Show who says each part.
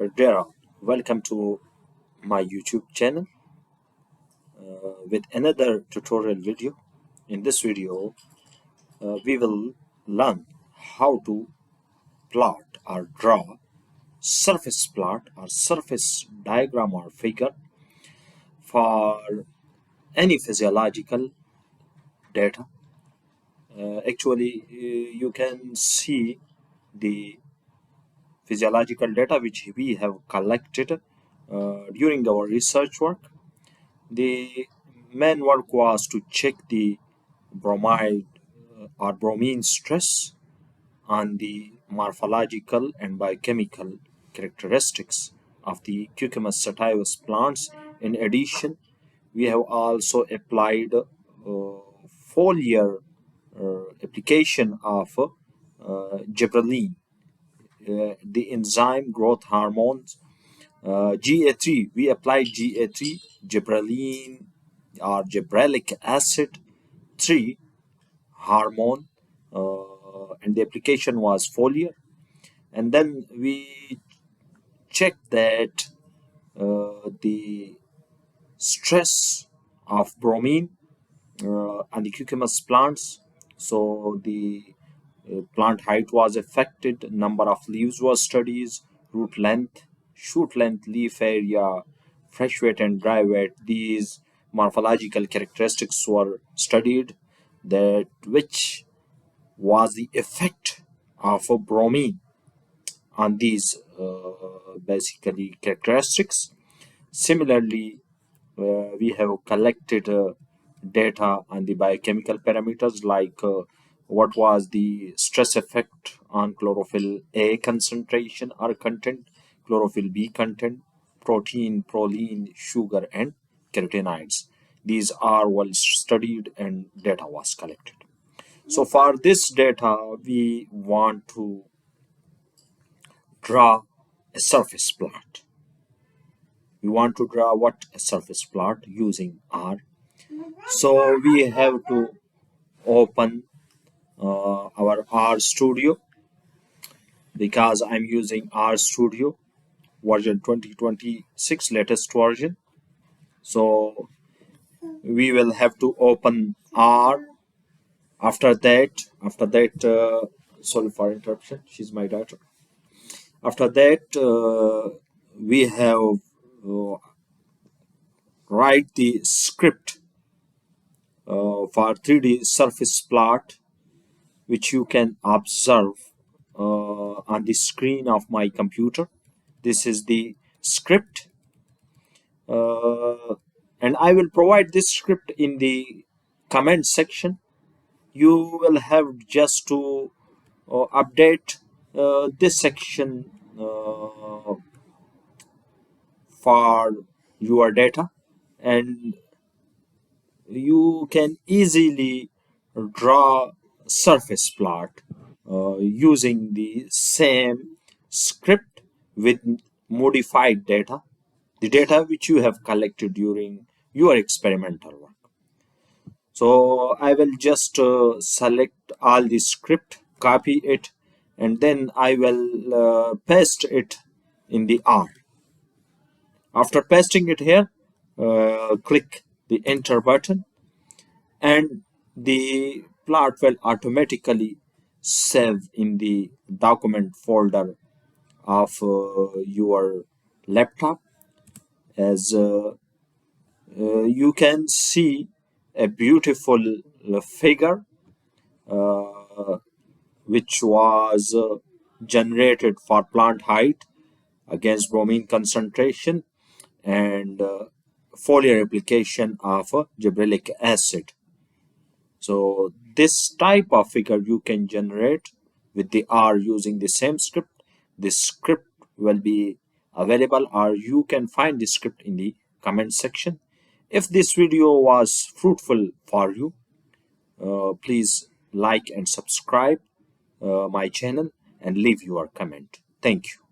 Speaker 1: Dara, welcome to my YouTube channel with another tutorial video. In this video, we will learn how to plot or draw surface plot or surface diagram or figure for any physiological data. You can see the physiological data which we have collected during our research work. The main work was to check the bromide or bromine stress on the morphological and biochemical characteristics of the Cucumis sativus plants. In addition, we have also applied foliar application of gibberellin, the enzyme growth hormones. GA3, we applied GA3, gibberellin or gibberellic acid 3 hormone, and the application was foliar. And then we checked that the stress of bromine on the cucumis plants. So the plant height was affected, number of leaves was studied, root length, shoot length, leaf area, fresh weight and dry weight. These morphological characteristics were studied, that which was the effect of a bromine on these basically characteristics. Similarly, we have collected data on the biochemical parameters like what was the stress effect on chlorophyll A concentration or content, chlorophyll B content, protein, proline, sugar, and carotenoids. These are well studied and data was collected. So for this data, we want to draw a surface plot. We want to draw what? A surface plot using R. So we have to open our R Studio, because I'm using R Studio version 2026, latest version. So we will have to open R. After that, sorry for interruption, she's my daughter. After that, we have write the script for 3D surface plot, which you can observe on the screen of my computer. This is the script, and I will provide this script in the comment section. You will have just to update this section for your data, and you can easily draw surface plot using the same script with modified data, the data which you have collected during your experimental work. So I will just select all the script, copy it, and then I will paste it in the R. After pasting it here, click the enter button, and the plot will automatically save in the document folder of your laptop. As you can see, a beautiful figure which was generated for plant height against bromine concentration and foliar application of gibberellic acid. So this type of figure you can generate with the R using the same script. This script will be available, or you can find the script in the comment section. If this video was fruitful for you, please like and subscribe my channel and leave your comment. Thank you.